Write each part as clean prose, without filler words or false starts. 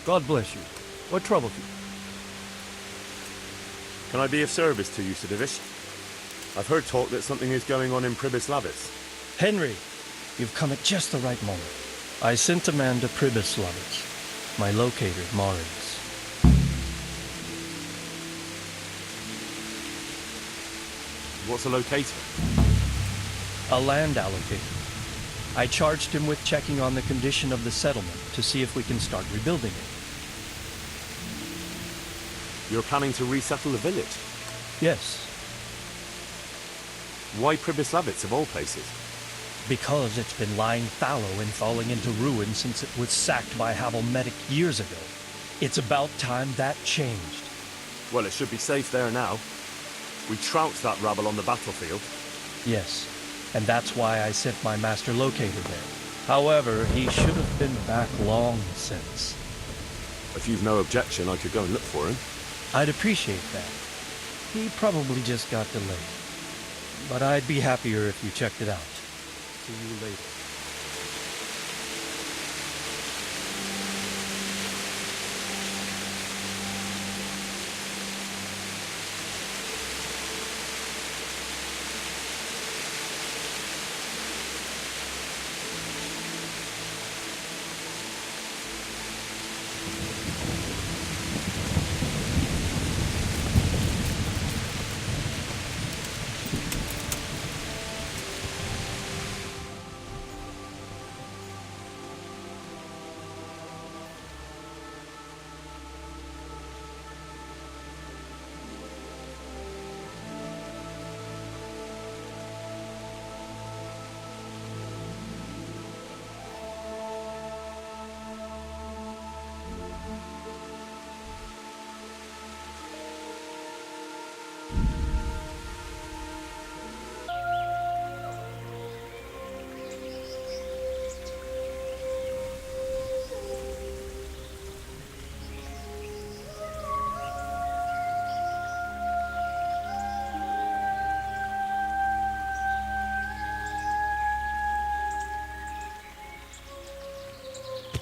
God bless you. What troubles you? Can I be of service to you, Sadivish? I've heard talk that something is going on in Pribyslavice. Henry, you've come at just the right moment. I sent a man to Pribyslavice. My locator, Marins. What's a locator? A land allocator. I charged him with checking on the condition of the settlement to see if we can start rebuilding it. You're planning to resettle the village? Yes, Why Pribyslavice of all places? because it's been lying fallow and falling into ruin since it was sacked by Havelmedic years ago. It's about time that changed. Well, it should be safe there now. We trounced that rabble on the battlefield. Yes, and that's why I sent my master locator there. However, he should have been back long since. If you've no objection, I could go and look for him. I'd appreciate that. He probably just got delayed. But I'd be happier if you checked it out. See you later.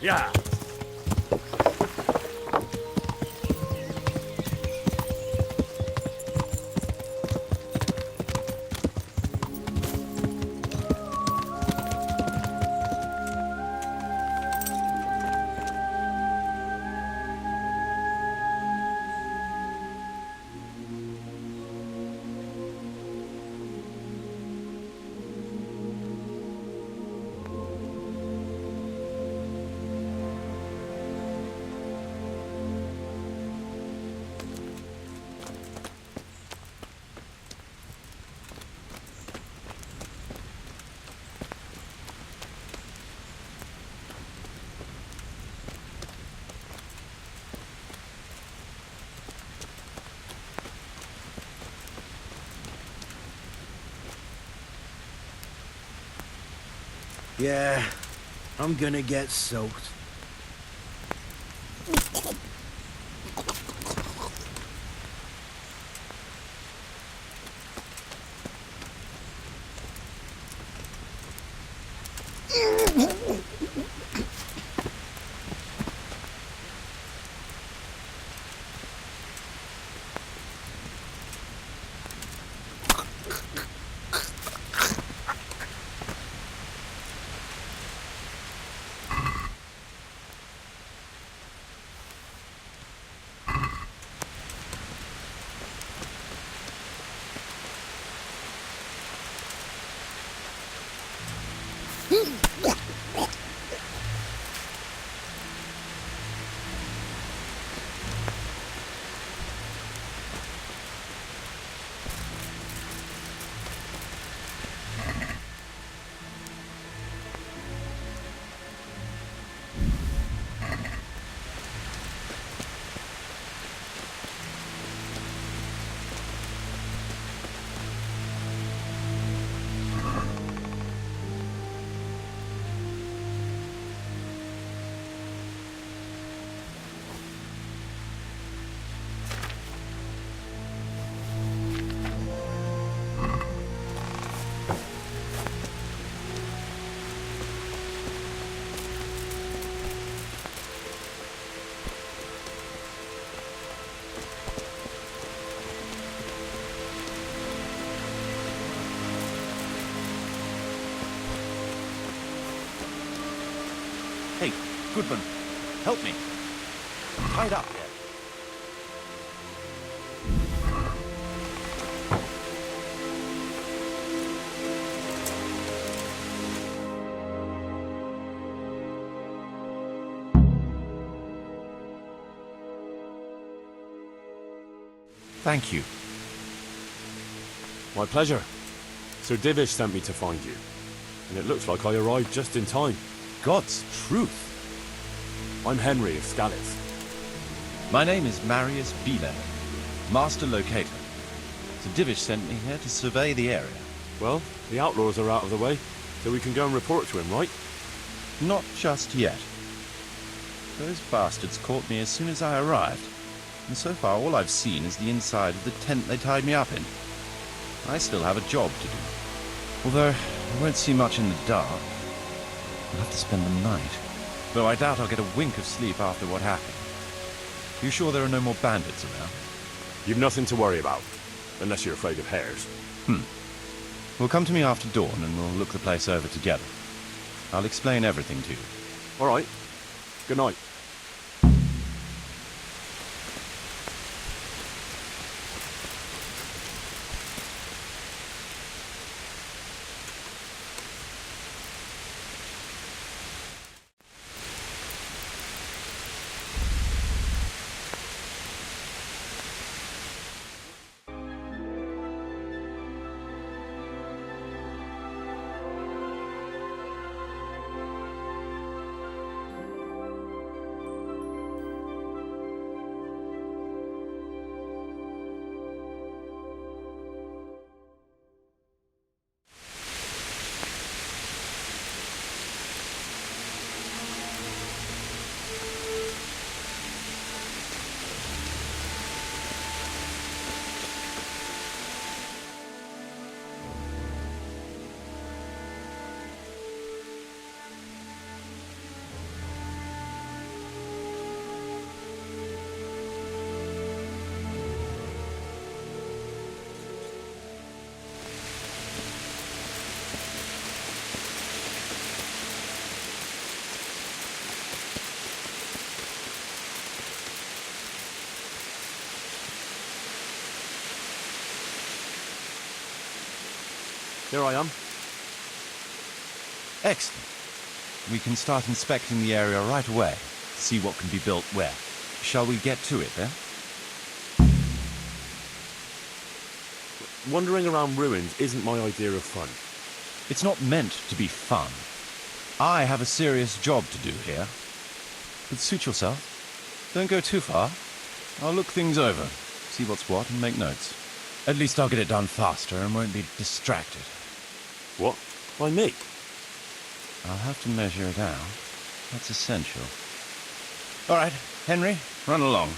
Yeah! Yeah, I'm gonna get soaked. Hey, Goodman, help me. I'm tied up here. Thank you. My pleasure. Sir Divish sent me to find you. And it looks like I arrived just in time. God's truth. I'm Henry of Scalitz. My name is Marius Bieler, Master Locator. Sir Divish sent me here to survey the area. Well, the outlaws are out of the way, so we can go and report to him, right? Not just yet. Those bastards caught me as soon as I arrived. And so far, all I've seen is the inside of the tent they tied me up in. I still have a job to do. Although, I won't see much in the dark. I'll have to spend the night. Though I doubt I'll get a wink of sleep after what happened. You sure there are no more bandits around? You've nothing to worry about, unless you're afraid of hares. Well, come to me after dawn and we'll look the place over together. I'll explain everything to you. All right. Good night. Here I am. Excellent. We can start inspecting the area right away, see what can be built where. Shall we get to it, then? Wandering around ruins isn't my idea of fun. It's not meant to be fun. I have a serious job to do here. But suit yourself. Don't go too far. I'll look things over, see what's what, and make notes. At least I'll get it done faster and won't be distracted. What? By me? I'll have to measure it out. That's essential. All right, Henry, run along.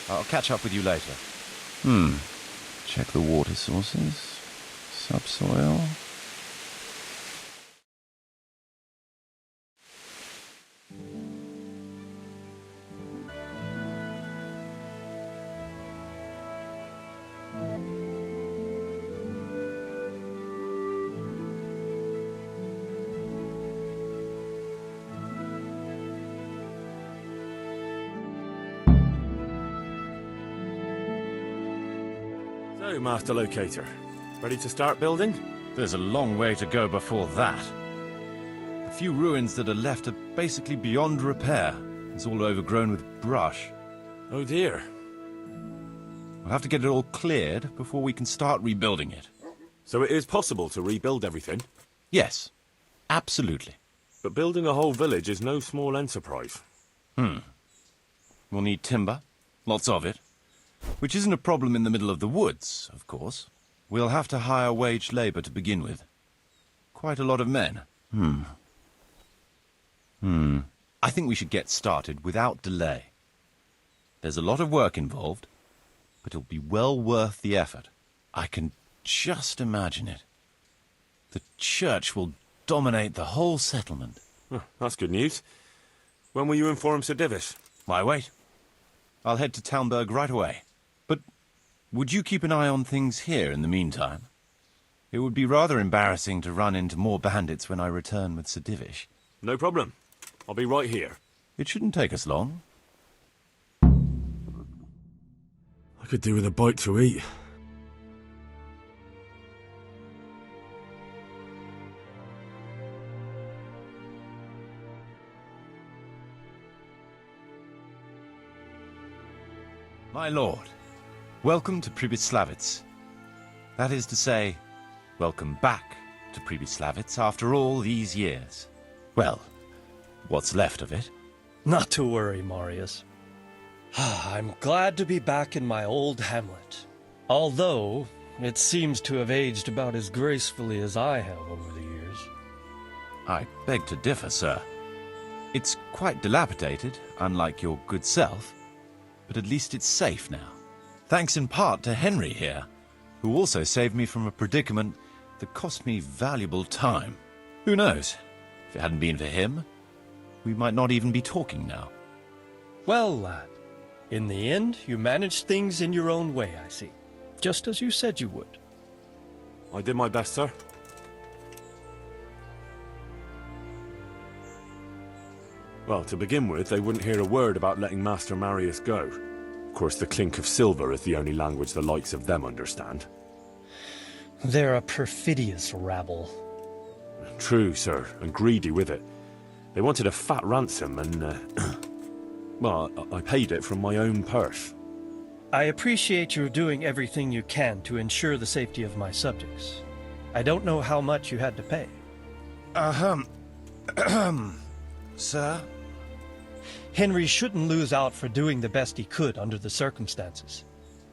I'll catch up with you later. Check the water sources. Subsoil. So, Master Locator, ready to start building? There's a long way to go before that. The few ruins that are left are basically beyond repair. It's all overgrown with brush. Oh dear. We'll have to get it all cleared before we can start rebuilding it. So it is possible to rebuild everything? Yes, absolutely. But building a whole village is no small enterprise. We'll need timber, lots of it, which isn't a problem in the middle of the woods, of course. We'll have to hire wage labor to begin with. Quite a lot of men. I think we should get started without delay. There's a lot of work involved, but it'll be well worth the effort. I can just imagine it. The church will dominate the whole settlement. Oh, that's good news. When will you inform Sir Divish? Why wait? I'll head to Talmberg right away. But would you keep an eye on things here in the meantime? It would be rather embarrassing to run into more bandits when I return with Sir Divish. No problem. I'll be right here. It shouldn't take us long. I could do with a bite to eat. My lord, welcome to Pribyslavice. That is to say, welcome back to Pribyslavice after all these years. Well, what's left of it. Not to worry, Marius. I'm glad to be back in my old hamlet. Although, it seems to have aged about as gracefully as I have over the years. I beg to differ, sir. It's quite dilapidated, unlike your good self, but at least it's safe now. Thanks in part to Henry here, who also saved me from a predicament that cost me valuable time. Who knows? If it hadn't been for him, we might not even be talking now. Well, lad, in the end, you managed things in your own way, I see. Just as you said you would. I did my best, sir. Well, to begin with, they wouldn't hear a word about letting Master Marius go. Of course, the clink of silver is the only language the likes of them understand. They're a perfidious rabble. True, sir, and greedy with it. They wanted a fat ransom and, well, I paid it from my own purse. I appreciate you doing everything you can to ensure the safety of my subjects. I don't know how much you had to pay. Sir? Henry shouldn't lose out for doing the best he could under the circumstances.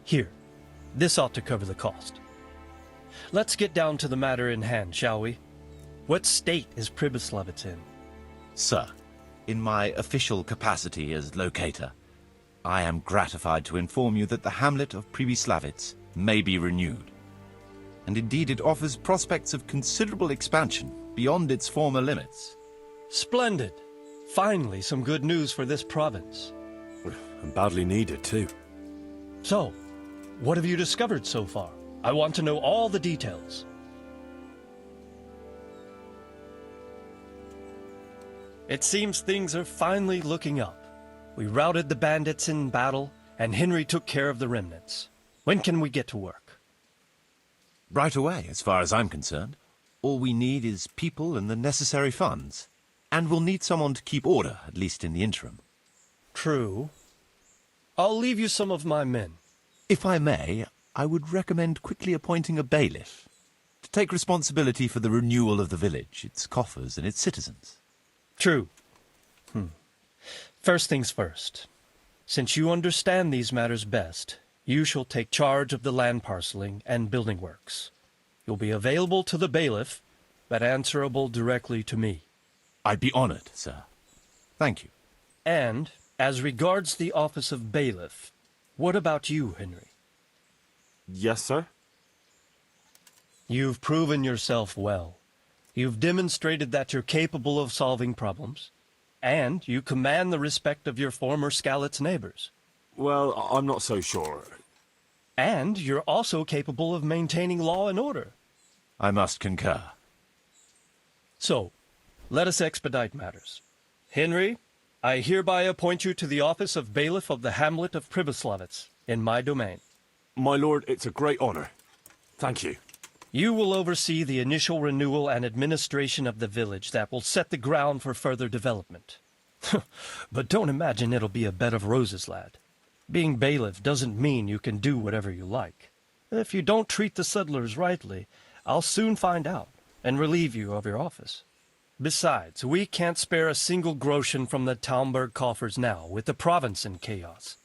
Here, this ought to cover the cost. Let's get down to the matter in hand, shall we? What state is Pribyslavice in? Sir, in my official capacity as locator, I am gratified to inform you that the hamlet of Pribyslavice may be renewed. And indeed it offers prospects of considerable expansion beyond its former limits. Splendid! Finally, some good news for this province. And badly needed, too. So, what have you discovered so far? I want to know all the details. It seems things are finally looking up. We routed the bandits in battle, and Henry took care of the remnants. When can we get to work? Right away, as far as I'm concerned. All we need is people and the necessary funds. And we'll need someone to keep order, at least in the interim. True. I'll leave you some of my men. If I may, I would recommend quickly appointing a bailiff to take responsibility for the renewal of the village, its coffers and its citizens. True. First things first. Since you understand these matters best, you shall take charge of the land parceling and building works. You'll be available to the bailiff, but answerable directly to me. I'd be honored, sir. Thank you. And, as regards the office of bailiff, what about you, Henry? Yes, sir? You've proven yourself well. You've demonstrated that you're capable of solving problems, and you command the respect of your former Skalitz neighbors. Well, I'm not so sure. And you're also capable of maintaining law and order. I must concur. So, let us expedite matters. Henry, I hereby appoint you to the office of bailiff of the hamlet of Pribyslavice, in my domain. My lord, it's a great honor. Thank you. You will oversee the initial renewal and administration of the village that will set the ground for further development. But don't imagine it'll be a bed of roses, lad. Being bailiff doesn't mean you can do whatever you like. If you don't treat the settlers rightly, I'll soon find out and relieve you of your office. Besides, we can't spare a single groschen from the Talmberg coffers now, with the province in chaos.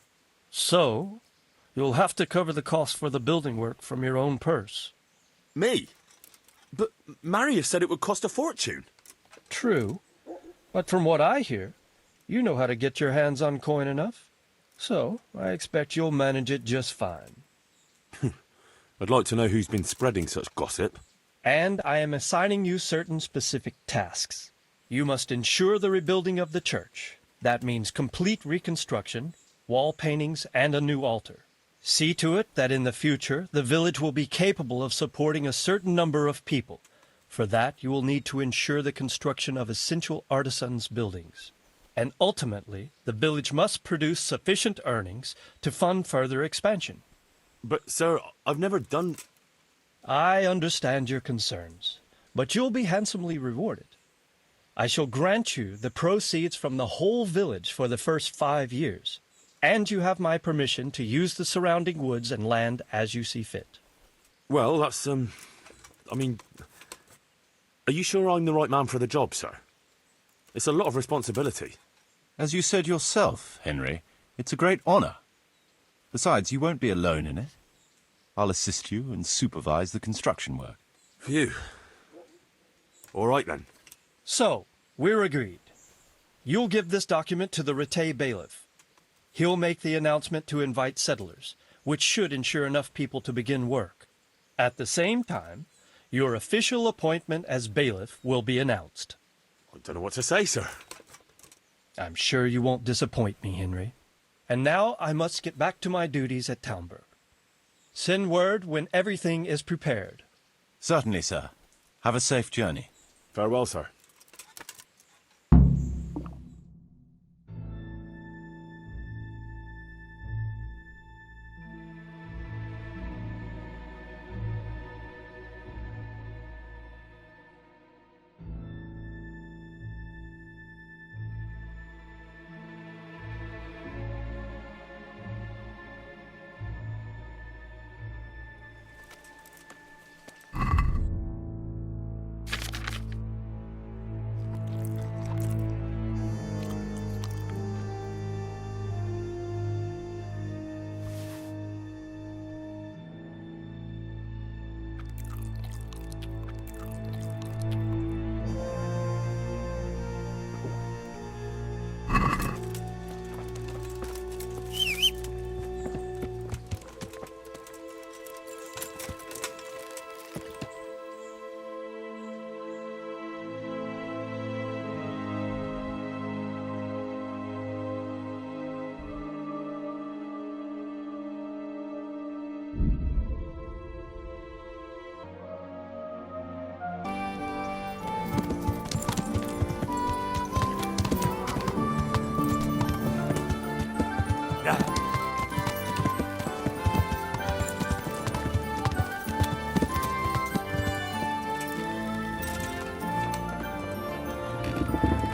So, you'll have to cover the cost for the building work from your own purse. Me? But Marius said it would cost a fortune. True, but from what I hear, you know how to get your hands on coin enough. So, I expect you'll manage it just fine. I'd like to know who's been spreading such gossip. And I am assigning you certain specific tasks. You must ensure the rebuilding of the church. That means complete reconstruction, wall paintings, and a new altar. See to it that in the future, the village will be capable of supporting a certain number of people, For that, you will need to ensure the construction of essential artisans' buildings. And ultimately, the village must produce sufficient earnings to fund further expansion. But, sir, I've never done... I understand your concerns, but you'll be handsomely rewarded. I shall grant you the proceeds from the whole village for the first 5 years, and you have my permission to use the surrounding woods and land as you see fit. Well, that's, I mean... Are you sure I'm the right man for the job, sir? It's a lot of responsibility. As you said yourself, Henry, it's a great honor. Besides, you won't be alone in it. I'll assist you and supervise the construction work. Phew. All right, then. So, we're agreed. You'll give this document to the Rete bailiff. He'll make the announcement to invite settlers, which should ensure enough people to begin work. At the same time, your official appointment as bailiff will be announced. I don't know what to say, sir. I'm sure you won't disappoint me, Henry. And now I must get back to my duties at Townburg. Send word when everything is prepared. Certainly, sir. Have a safe journey. Farewell, sir.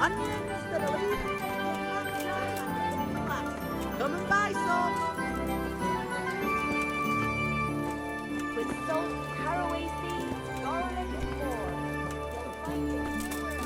Onions that are leaving come and buy some. With salt, caraway seeds, garlic, and more. You'll find it anywhere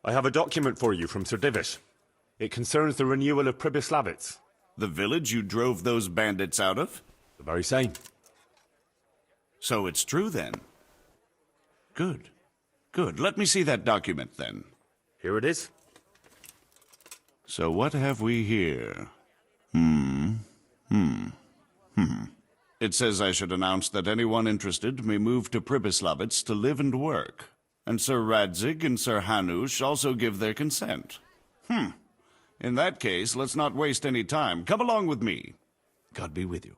I have a document for you from Sir Divish. It concerns the renewal of Pribyslavice. The village you drove those bandits out of? The very same. So it's true, then? Good. Good. Let me see that document, then. Here it is. So what have we here? It says I should announce that anyone interested may move to Pribyslavice to live and work. And Sir Radzig and Sir Hanush also give their consent. In that case, let's not waste any time. Come along with me. God be with you.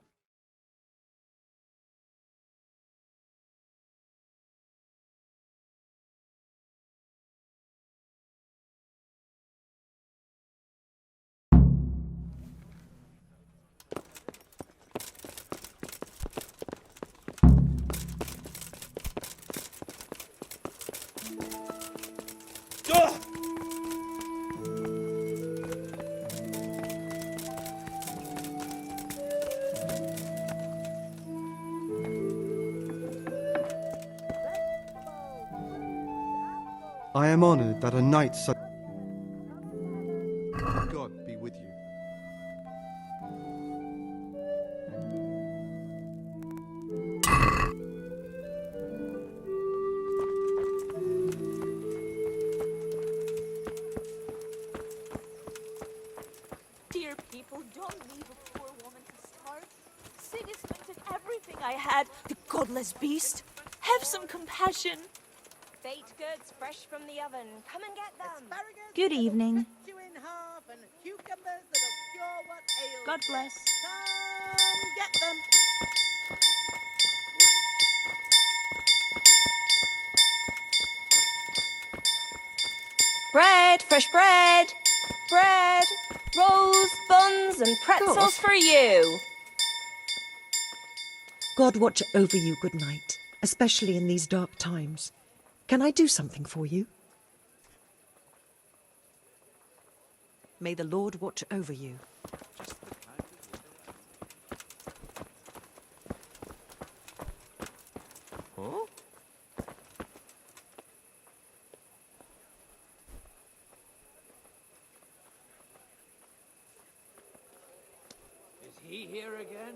I am honored that a knight such... God be with you. everything I had, the godless beast. Have some compassion. Baked goods fresh from the oven. Come and get them. Good evening. You in half and cucumbers that'll cure what ails God you. bless. Come get them. Bread, fresh bread. Bread, rolls, buns, and pretzels for you. God watch over you, good night, especially in these dark times. Can I do something for you? May the Lord watch over you. Is he here again?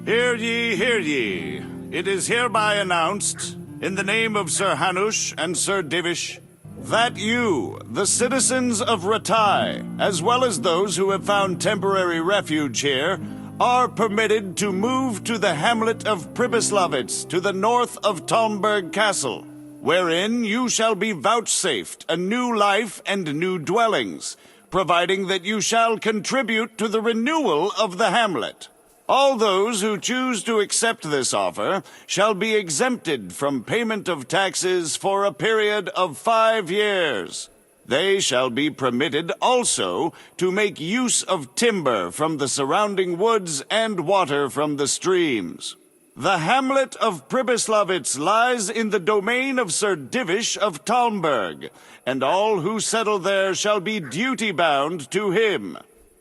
Hear ye, hear ye. It is hereby announced, in the name of Sir Hanush and Sir Divish, that you, the citizens of Ratai, as well as those who have found temporary refuge here, are permitted to move to the hamlet of Pribyslavice to the north of Talmberg Castle, wherein you shall be vouchsafed a new life and new dwellings, providing that you shall contribute to the renewal of the hamlet. All those who choose to accept this offer shall be exempted from payment of taxes for a period of 5 years. They shall be permitted also to make use of timber from the surrounding woods and water from the streams. The hamlet of Pribyslavice lies in the domain of Sir Divish of Talmberg, and all who settle there shall be duty-bound to him.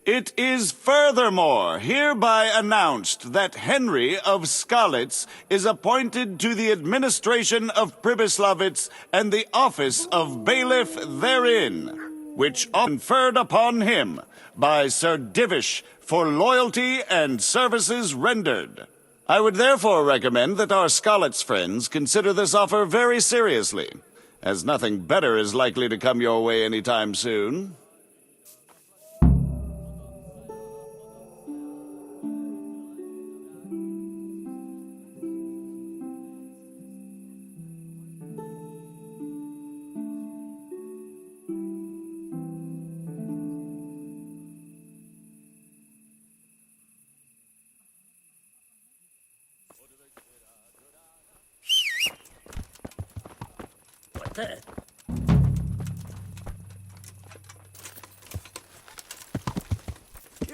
It is furthermore hereby announced that Henry of Skalitz is appointed to the administration of Pribyslavice and the office of bailiff therein, which are conferred upon him by Sir Divish for loyalty and services rendered. I would therefore recommend that our Skalitz friends consider this offer very seriously, as nothing better is likely to come your way anytime soon.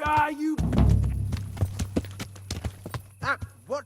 Ah, you... Ah, what?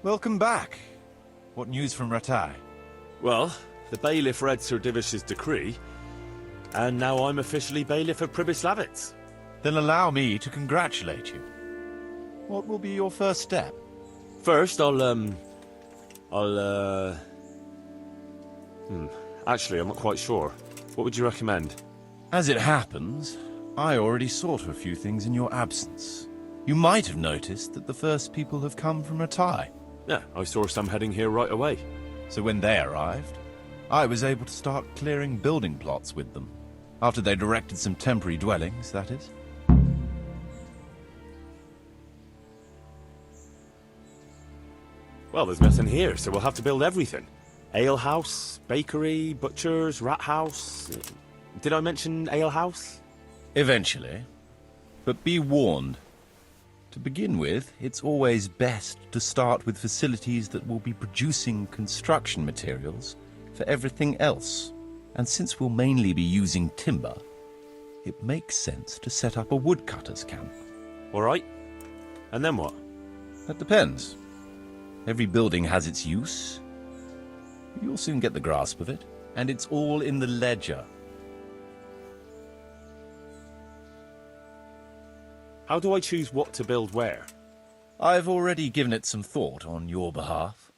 Welcome back. What news from Ratai? Well, the bailiff read Sir Divish's decree, and now I'm officially bailiff of Pribyslavice. Then allow me to congratulate you. What will be your first step? First, actually, I'm not quite sure. What would you recommend? As it happens, I already saw to a few things in your absence. You might have noticed that the first people have come from Ratai. Yeah, I saw some heading here right away. So when they arrived, I was able to start clearing building plots with them. After they'd erected some temporary dwellings, that is. Well, there's nothing here, so we'll have to build everything. Alehouse, bakery, butchers, rat house. Did I mention alehouse? Eventually. But be warned. To begin with, it's always best to start with facilities that will be producing construction materials for everything else. And since we'll mainly be using timber, it makes sense to set up a woodcutter's camp. All right. And then what? That depends. Every building has its use. You'll soon get the grasp of it, and it's all in the ledger. How do I choose what to build where? I've already given it some thought on your behalf.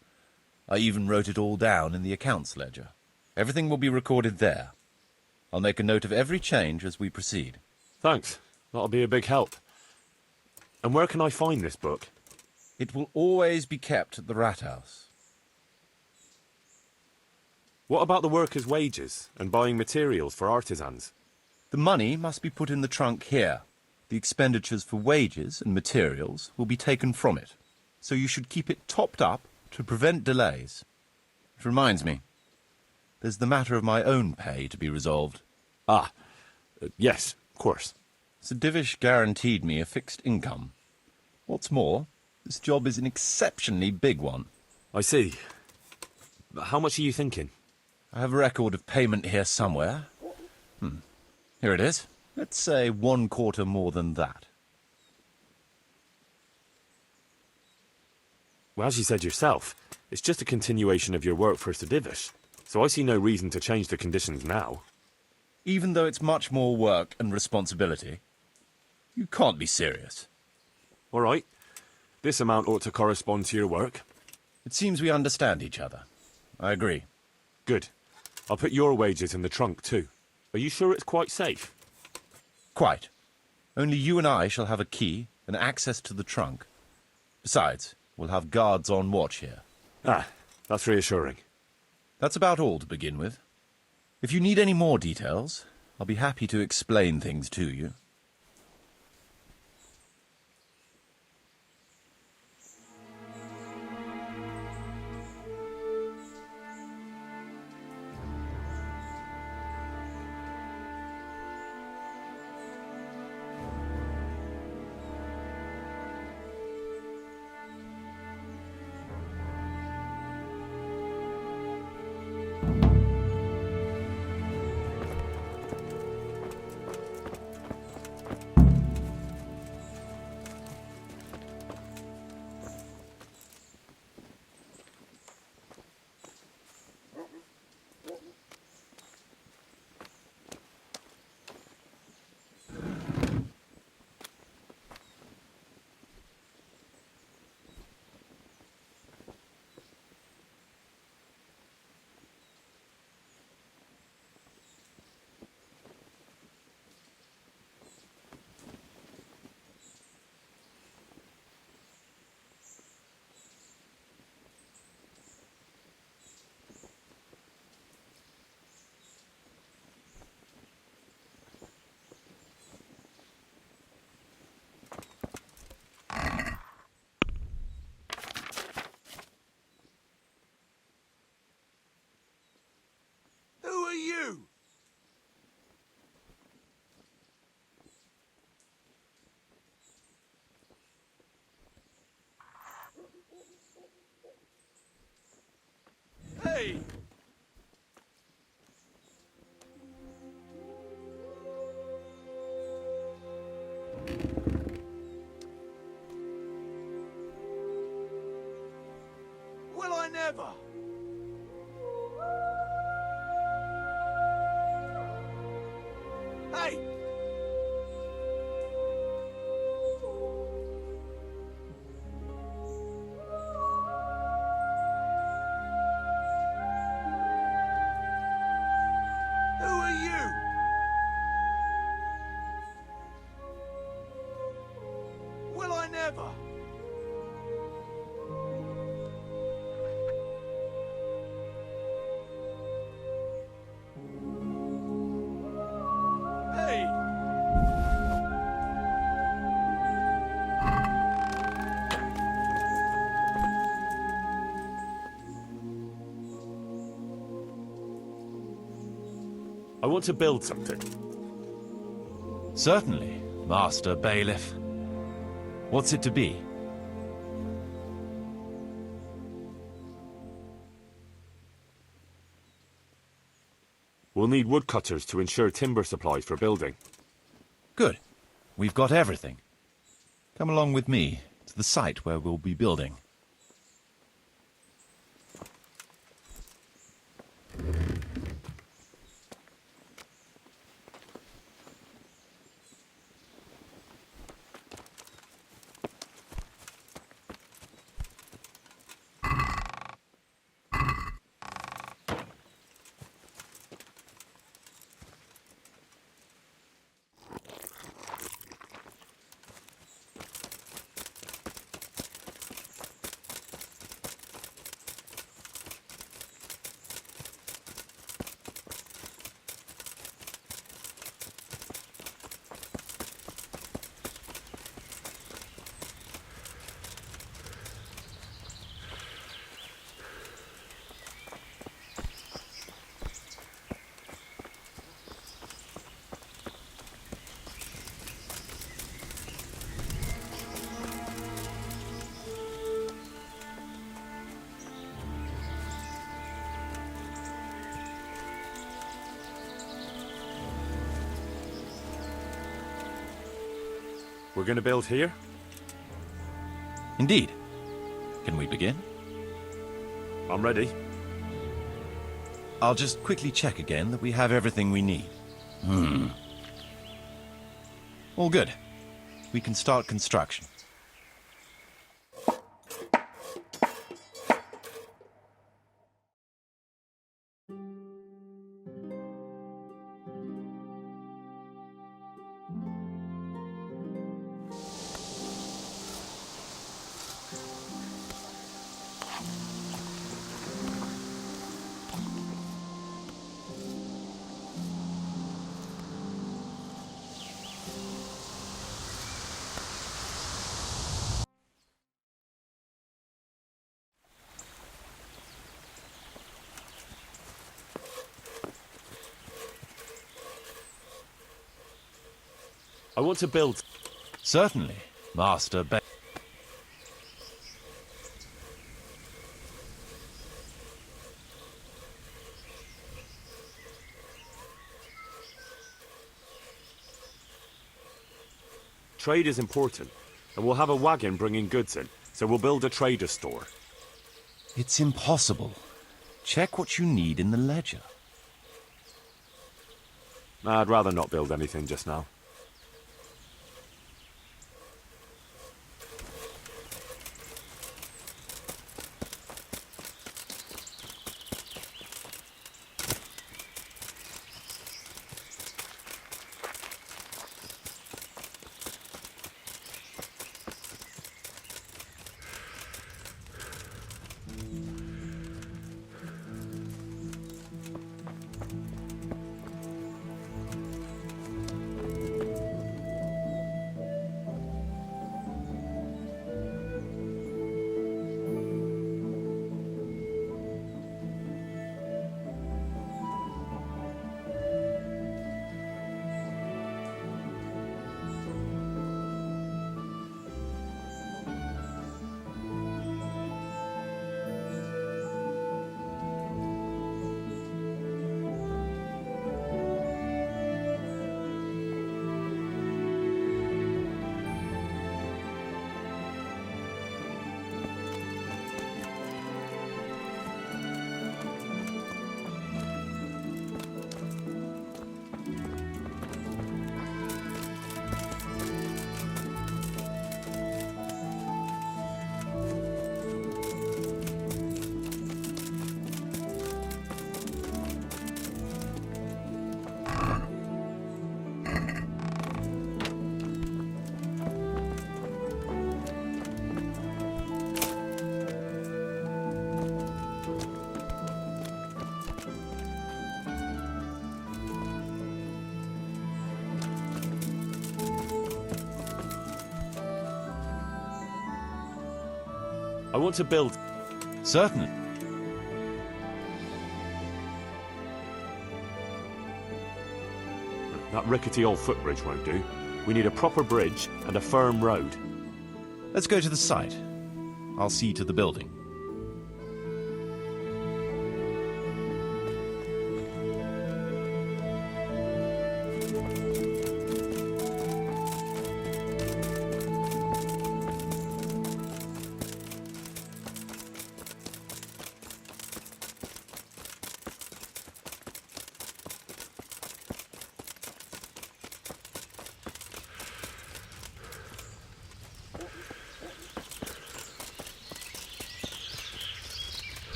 I even wrote it all down in the accounts ledger. Everything will be recorded there. I'll make a note of every change as we proceed. Thanks. That'll be a big help. And where can I find this book? It will always be kept at the rat house. What about the workers' wages and buying materials for artisans? The money must be put in the trunk here. The expenditures for wages and materials will be taken from it, so you should keep it topped up to prevent delays. It reminds me, there's the matter of my own pay to be resolved. Yes, of course. Sir Divish guaranteed me a fixed income. What's more, this job is an exceptionally big one. I see. But how much are you thinking? I have a record of payment here somewhere. Here it is. Let's say 1/4 more than that. Well, as you said yourself, it's just a continuation of your work for Sir Divish, so I see no reason to change the conditions now. Even though it's much more work and responsibility, you can't be serious. All right. This amount ought to correspond to your work. It seems we understand each other. I agree. Good. I'll put your wages in the trunk, too. Are you sure it's quite safe? Quite. Only you and I shall have a key and access to the trunk. Besides, we'll have guards on watch here. That's reassuring. That's about all to begin with. If you need any more details, I'll be happy to explain things to you. Who are you? Hey! I never? Hey! Who are you? Will I never? Hey! I want to build something. Certainly, Master Bailiff. What's it to be? We'll need woodcutters to ensure timber supplies for building. Good. We've got everything. Come along with me to the site where we'll be building. We're going to build here? Indeed. Can we begin? I'm ready. I'll just quickly check again that we have everything we need. All good. We can start construction. I want to build... Certainly, Master Bailiff. Trade is important, and we'll have a wagon bringing goods in, so we'll build a trader's store. It's impossible. Check what you need in the ledger. I'd rather not build anything just now. I want to build... Certainly. That rickety old footbridge won't do. We need a proper bridge and a firm road. Let's go to the site. I'll see to the building.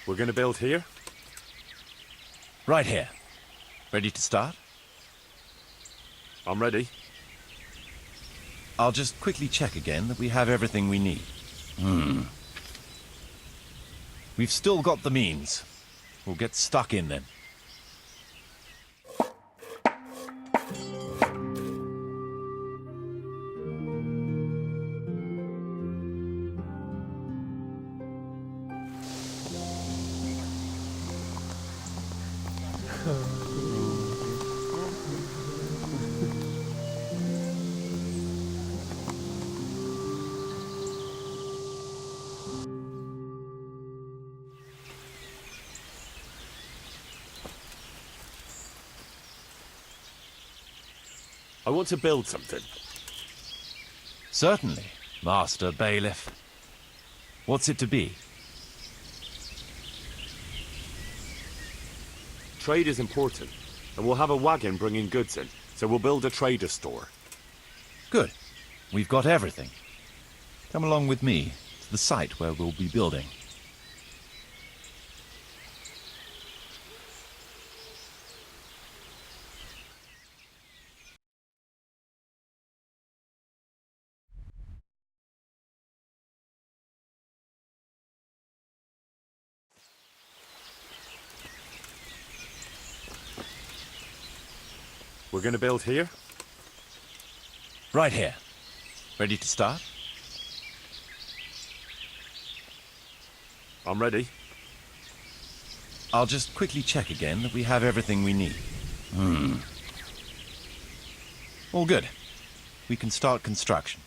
We're going to build here? Right here. Ready to start? I'm ready. I'll just quickly check again that we have everything we need. We've still got the means. We'll get stuck in then. I want to build something. Certainly, Master Bailiff. What's it to be? Trade is important, and we'll have a wagon bringing goods in, so we'll build a trader store. Good. We've got everything. Come along with me to the site where we'll be building. We're going to build here? Right here. Ready to start? I'm ready. I'll just quickly check again that we have everything we need. All good. We can start construction.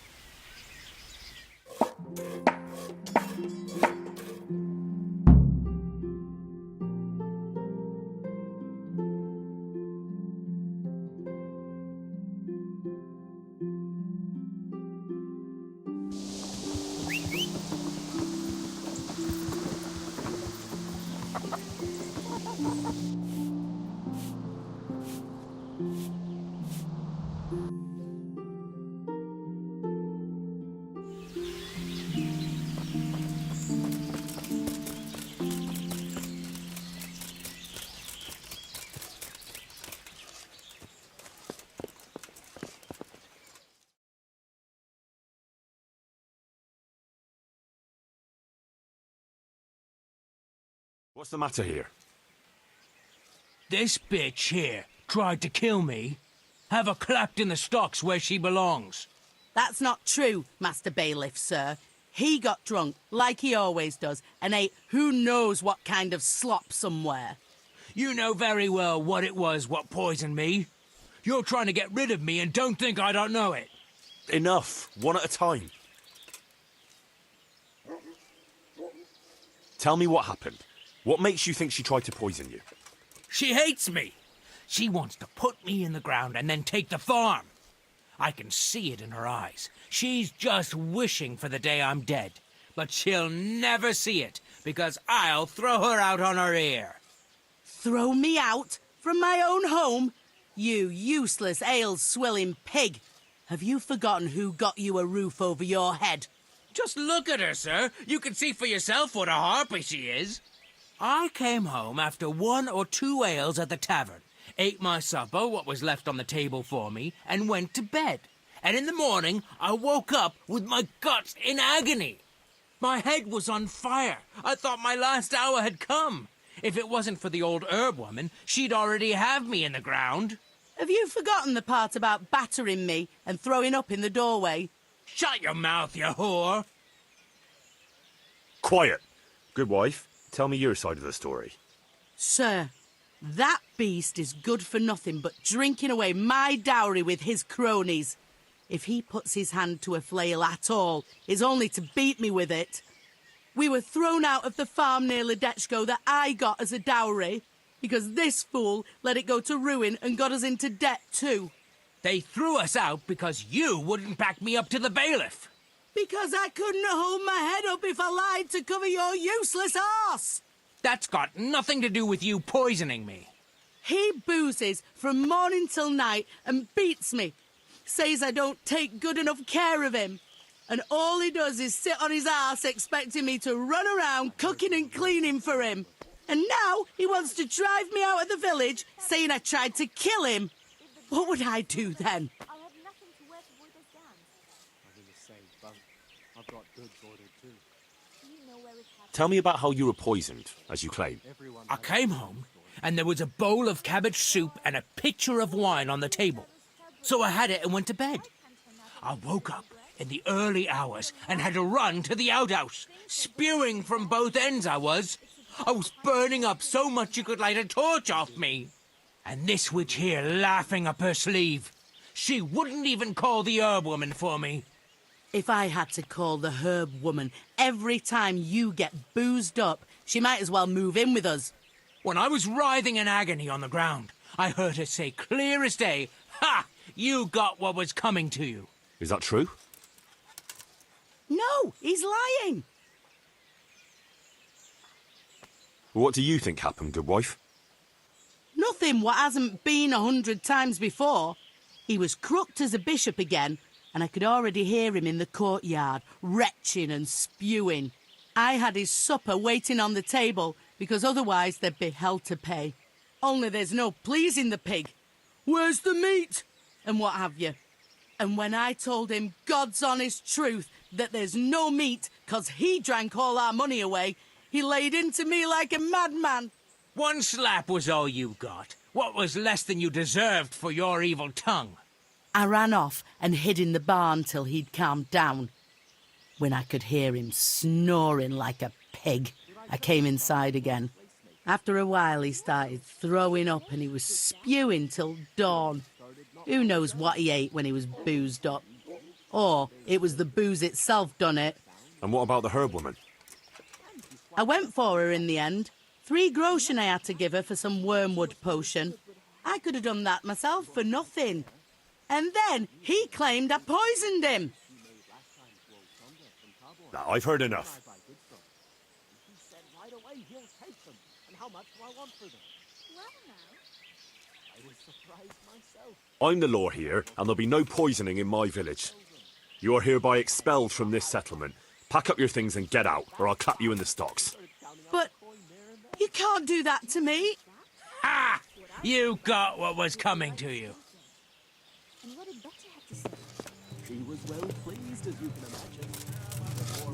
What's the matter here? This bitch here tried to kill me. Have her clapped in the stocks where she belongs. That's not true, Master Bailiff, sir. He got drunk, like he always does, and ate who knows what kind of slop somewhere. You know very well what it was what poisoned me. You're trying to get rid of me and don't think I don't know it. Enough. One at a time. Tell me what happened. What makes you think she tried to poison you? She hates me. She wants to put me in the ground and then take the farm. I can see it in her eyes. She's just wishing for the day I'm dead. But she'll never see it, because I'll throw her out on her ear. Throw me out from my own home? You useless ale-swilling pig. Have you forgotten who got you a roof over your head? Just look at her, sir. You can see for yourself what a harpy she is. I came home after 1 or 2 ales at the tavern, ate my supper, what was left on the table for me, and went to bed. And in the morning, I woke up with my guts in agony. My head was on fire. I thought my last hour had come. If it wasn't for the old herb woman, she'd already have me in the ground. Have you forgotten the part about battering me and throwing up in the doorway? Shut your mouth, you whore! Quiet! Good wife, tell me your side of the story. Sir, that beast is good for nothing but drinking away my dowry with his cronies. If he puts his hand to a flail at all, it's only to beat me with it. We were thrown out of the farm near Ledechko that I got as a dowry, because this fool let it go to ruin and got us into debt too. They threw us out because you wouldn't back me up to the bailiff. Because I couldn't hold my head up if I lied to cover your useless arse. That's got nothing to do with you poisoning me. He boozes from morning till night and beats me. Says I don't take good enough care of him. And all he does is sit on his arse expecting me to run around cooking and cleaning for him. And now he wants to drive me out of the village, saying I tried to kill him. What would I do then? I'll have nothing to wear to Boyda's dance. I'm in the same boat. I've got goods ordered too. Do you know where it happened? Tell me about how you were poisoned, as you claim. I came home, and there was a bowl of cabbage soup and a pitcher of wine on the table. So I had it and went to bed. I woke up in the early hours and had to run to the outhouse. Spewing from both ends I was. I was burning up so much you could light a torch off me. And this witch here laughing up her sleeve. She wouldn't even call the herb woman for me. If I had to call the herb woman every time you get boozed up, she might as well move in with us. When I was writhing in agony on the ground, I heard her say clear as day, "Ha! You got what was coming to you." Is that true? No, he's lying. What do you think happened, good wife? Nothing what hasn't been 100 times before. He was crooked as a bishop again, and I could already hear him in the courtyard, retching and spewing. I had his supper waiting on the table, because otherwise there'd be hell to pay. Only there's no pleasing the pig. Where's the meat? And what have you. And when I told him God's honest truth that there's no meat, 'cause he drank all our money away, he laid into me like a madman. 1 slap was all you got. What was less than you deserved for your evil tongue? I ran off and hid in the barn till he'd calmed down. When I could hear him snoring like a pig, I came inside again. After a while he started throwing up and he was spewing till dawn. Who knows what he ate when he was boozed up? Or it was the booze itself done it. And what about the herb woman? I went for her in the end. 3 groschen I had to give her for some wormwood potion. I could have done that myself for nothing. And then he claimed I poisoned him. Now, I've heard enough. He said right away he'll take them. And how much do I want for them? Well, now. I was surprised myself. I'm the law here, and there'll be no poisoning in my village. You are hereby expelled from this settlement. Pack up your things and get out, or I'll clap you in the stocks. But you can't do that to me. Ha! You got what was coming to you. And what did Betty have to say? She was well pleased, as you can imagine. The poor